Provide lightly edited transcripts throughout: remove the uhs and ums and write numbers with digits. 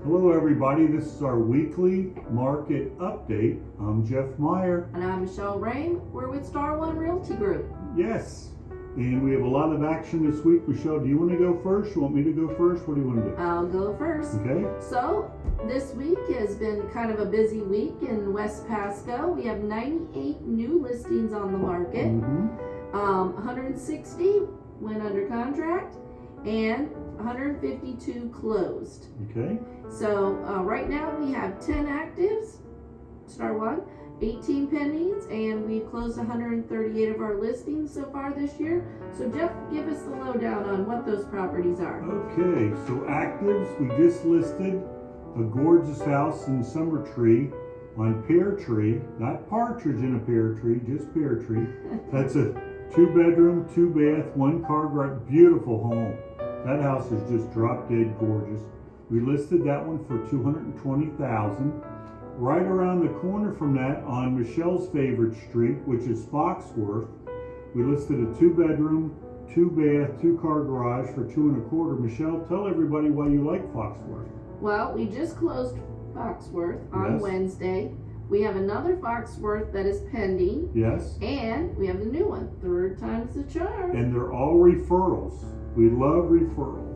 Hello everybody, this is our weekly market update. I'm Jeff Meyer. And I'm Michele. We're with Star One Realty Group. Yes, and we have a lot of action this week. Michele, do you want to go first? You want me to go first? What do you want to do? I'll go first. Okay. So this week has been kind of a busy week in West Pasco. We have 98 new listings on the market. 160 went under contract and 152 closed. Okay. So right now we have 10 actives, Star One, 18 pendings, and we've closed 138 of our listings so far this year. So Jeff, give us the lowdown on what those properties are. Okay, so actives, we just listed a gorgeous house in Summer Tree on Pear Tree, not partridge in a pear tree, just pear tree. That's a 2-bedroom, 2-bath, 1-car garage, beautiful home. That house is just drop dead gorgeous. We listed that one for $220,000. Right around the corner from that, on Michele's favorite street, which is Foxworth, we listed a 2-bedroom, 2-bath, 2-car garage for $225,000. Michele, tell everybody why you like Foxworth. Well, we just closed Foxworth on Yes. Wednesday. We have another Foxworth that is pending. Yes. And we have the new one. Third time's the charm. And they're all referrals. We love referrals.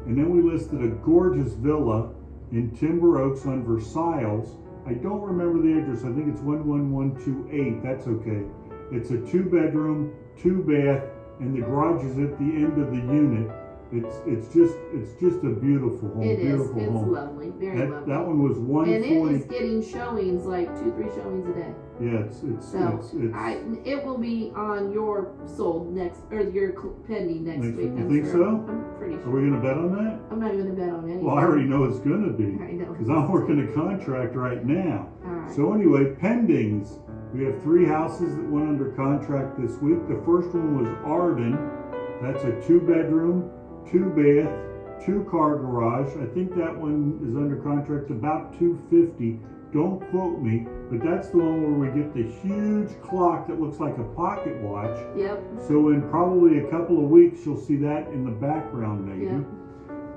And then we listed a gorgeous villa in Timber Oaks on Versailles. I don't remember the address. I think it's 11128. That's okay. It's a 2-bedroom, 2-bath, and the garage is at the end of the unit. It's just a beautiful home. It is. Beautiful It's home. lovely. Very lovely. That one was And 140. it is getting showings, like 2-3 showings a day. Yeah, It will be on your sold next, or your pending next week. You think so? I'm pretty Are sure. we gonna bet on that? I'm not going to bet on anything. Well, I already know it's gonna be. I know. Because I'm working a contract right now. All right. So anyway, pendings. We have 3 houses that went under contract this week. The first one was Arden. That's a 2-bedroom, 2-bath, 2-car garage. I think that one is under contract about $250. Don't quote me, but that's the one where we get the huge clock that looks like a pocket watch. Yep. So in probably a couple of weeks, you'll see that in the background maybe. Yep.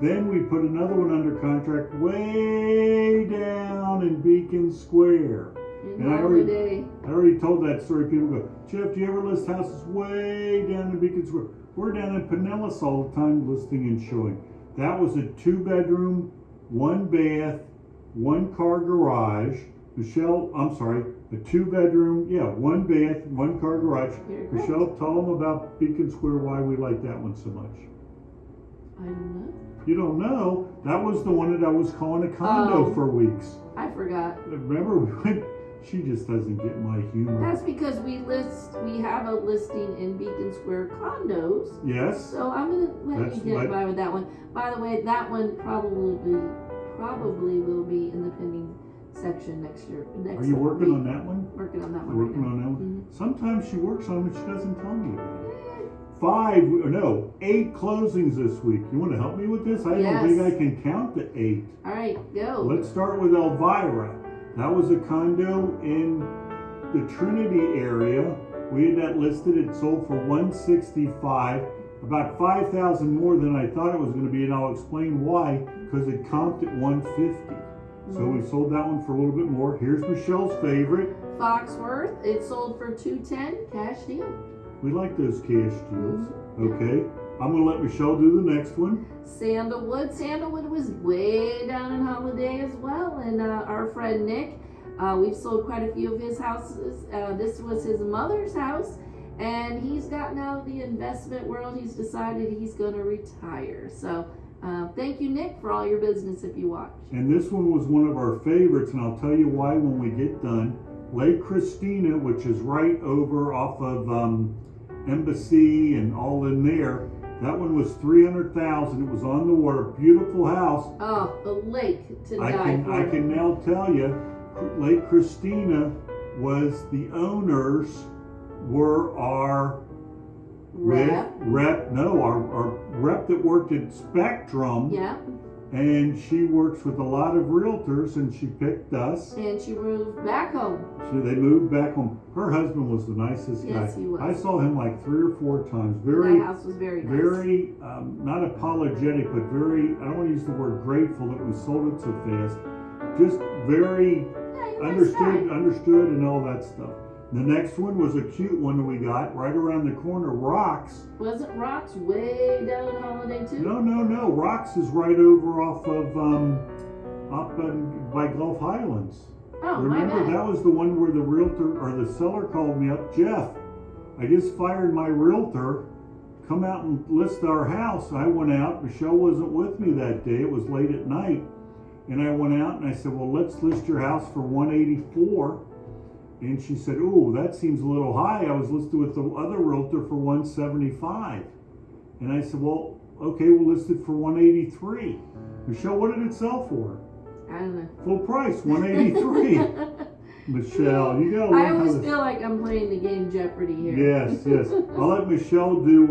Then we put another one under contract way down in Beacon Square. And I already told that story. People go, Jeff, do you ever list houses way down in Beacon Square? We're down in Pinellas all the time listing and showing. That was a 2-bedroom, 1-bath, 1-car garage. Michele, I'm sorry, a 2-bedroom, 1-bath, 1-car garage. Michele, tell them about Beacon Square, why we like that one so much. I don't know. You don't know? That was the one that I was calling a condo for weeks. I forgot. Remember, we went. She just doesn't get my humor. That's because we have a listing in Beacon Square condos. Yes. So I'm gonna let you get by with that one. By the way, that one probably will be in the pending section next year. Are you working on that one? Working on that one. Working on that one. Sometimes she works on them and she doesn't tell me about it. 8 closings this week. You want to help me with this? I don't think I can count to 8. All right, go. Let's start with Elvira. That was a condo in the Trinity area. We had that listed. It sold for $165,000, about $5,000 more than I thought it was going to be, and I'll explain why. Because it comped at $150,000. So we sold that one for a little bit more. Here's Michelle's favorite. Foxworth. It sold for $210,000, cash deal. We like those cash deals. Okay. I'm going to let Michele do the next one. Sandalwood. Sandalwood was way down in Holiday as well. And our friend Nick, we've sold quite a few of his houses. This was his mother's house. And he's gotten out of the investment world. He's decided he's going to retire. So thank you, Nick, for all your business if you watch. And this one was one of our favorites. And I'll tell you why when we get done. Lake Christina, which is right over off of Embassy and all in there. That one was $300,000. It was on the water. Beautiful house. Oh, the lake to die for. I can now tell you, Lake Christina was the owners were our rep. Our rep that worked at Spectrum. Yeah. and she works with a lot of realtors, and she picked us. And she moved back home. They moved back home. Her husband was the nicest guy. Yes, he was. I saw him like 3 or 4 times. That house was very nice. Very, not apologetic, but very, I don't want to use the word grateful that we sold it so fast. Just very understood and all that stuff. The next one was a cute one that we got right around the corner, Rocks. Wasn't Rocks way down in Holiday too? No. Rocks is right over off of, by Gulf Highlands. Oh, remember, my bad. that was the one where the realtor or the seller called me up, Jeff, I just fired my realtor, come out and list our house. I went out, Michele wasn't with me that day, it was late at night, and I went out and I said, well, let's list your house for $184. And she said, oh, that seems a little high. I was listed with the other realtor for $175. And I said, well, okay, we'll list it for $183. Michele, what did it sell for? I don't know. Full price, $183. Michele, you gotta learn I always feel like I'm playing the game Jeopardy here. Yes. I'll let Michele do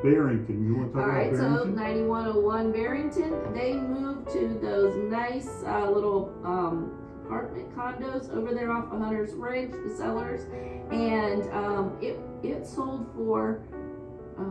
Barrington. You want to talk about Barrington? All right, so 9101 Barrington, they moved to those nice little apartment condos over there off of Hunter's Ridge, the sellers, and it sold for I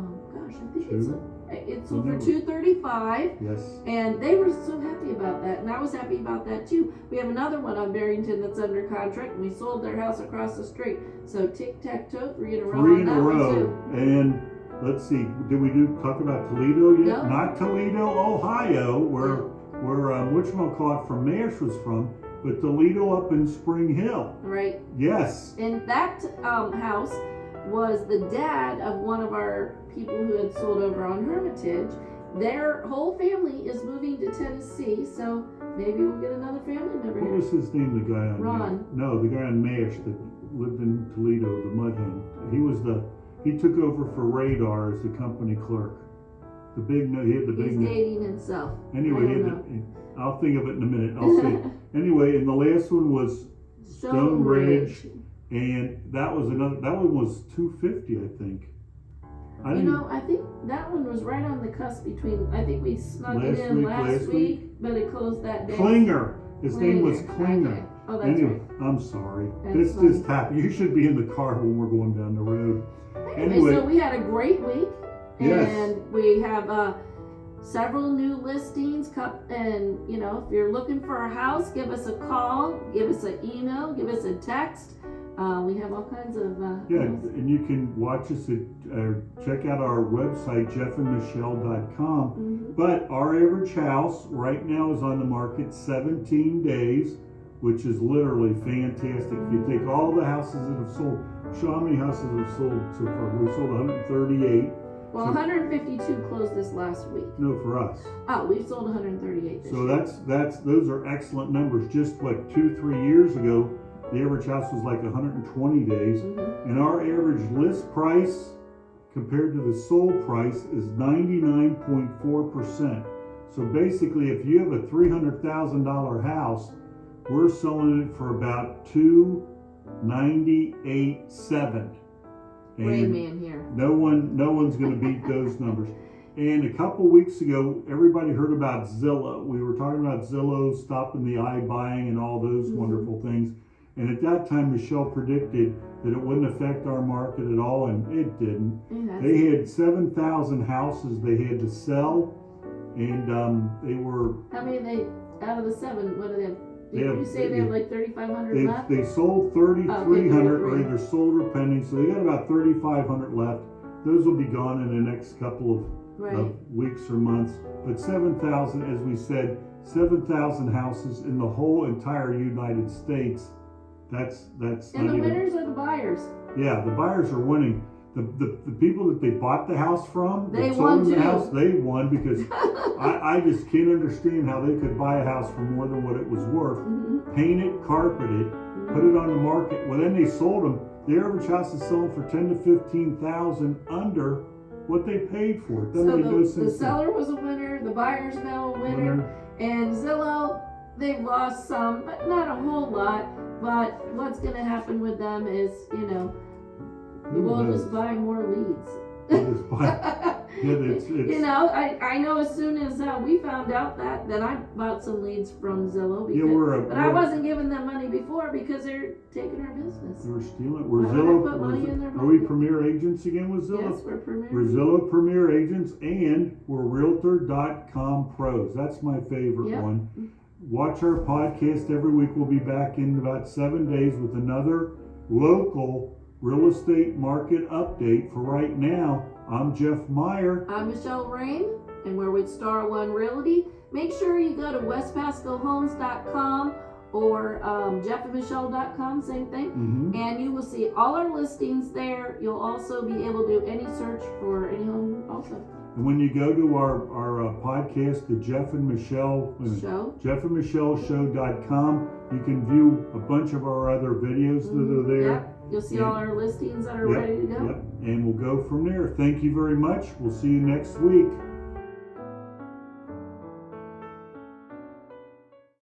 think it sold for $235. Yes. And they were so happy about that, and I was happy about that too. We have another one on Barrington that's under contract, and we sold their house across the street. So tic-tac-toe, 3 in a row on that one too. And let's see, did we talk about Toledo yet? No. Not Toledo, Ohio, where whatchamacallit from Mash was from, but Toledo up in Spring Hill. Right. Yes. And that house was the dad of one of our people who had sold over on Hermitage. Their whole family is moving to Tennessee, so maybe we'll get another family member here. What was his name, the guy on Ron. No, the guy on Mash that lived in Toledo, the mud hen. He took over for Radar as the company clerk. He had the big He's dating himself. Anyway, I'll think of it in a minute. I'll see. Anyway, and the last one was Stone Ridge. And that one was $250, I think. I think that one was right on the cusp between, I think we snuck it in last week, but it closed that day. Klinger. His name was Klinger. Okay. Oh, that's right. I'm sorry. That's This just happened. You should be in the car when we're going down the road. Anyway, so we had a great week. Yes. And we have several new listings. And, if you're looking for a house, give us a call, give us an email, give us a text. We have all kinds of and you can watch us check out our website, jeffandmichele.com. Mm-hmm. But our average house right now is on the market 17 days, which is literally fantastic. If you take all the houses that have sold, show how many houses have sold so far. We sold 138. Well, 152 closed this last week. No, for us. Oh, we've sold 138 this so year. Those are excellent numbers. Just 2-3 years ago, the average house was like 120 days, and our average list price compared to the sold price is 99.4%. So basically, if you have a $300,000 house, we're selling it for about $298,700. Rain Man here. No one's going to beat those numbers. And a couple weeks ago, everybody heard about Zillow. We were talking about Zillow stopping the iBuying and all those wonderful things. And at that time, Michele predicted that it wouldn't affect our market at all, and it didn't. They had 7,000 houses they had to sell, and they were... How many out of the 7, what do they have? Did you say they have like 3,500 left? They sold 3,300, or either sold or pending, so they got about 3,500 left. Those will be gone in the next couple of weeks or months. But 7,000, as we said, 7,000 houses in the whole entire United States. That's and the winners are the buyers. Yeah, the buyers are winning. The people that they bought the house from, they sold won the house, they won, because I just can't understand how they could buy a house for more than what it was worth, paint it, carpet it, put it on the market. Well, then they sold them. The average house is selling for $10,000 to $15,000 under what they paid for it. So the seller was a winner, the buyer's now a winner. And Zillow, they've lost some, but not a whole lot. But what's going to happen with them is, we'll just buy more leads. is buy. Yeah, it's You know, I know as soon as we found out that, then I bought some leads from Zillow. Because, but I wasn't giving them money before because they're taking our business. We're stealing. We're Why would I Zillow. put money in their Are we pocket? Premier Agents again with Zillow? Yes, we're Premier. We're Zillow Premier Agents, and we're Realtor.com Pros. That's my favorite Yep. one. Watch our podcast every week. We'll be back in about 7 days with another local real estate market update. For right now, I'm Jeff Meyer. I'm Michele Rain, and we're with Star One Realty. Make sure you go to westpascohomes.com or jeffandmichele.com, same thing. And you will see all our listings there. You'll also be able to do any search for any home also. And when you go to our podcast, the Jeff and Michele Show. jeffandmichelshow.com, you can view a bunch of our other videos that are there. Yep. You'll see all our listings that are ready to go. Yep. And we'll go from there. Thank you very much. We'll see you next week.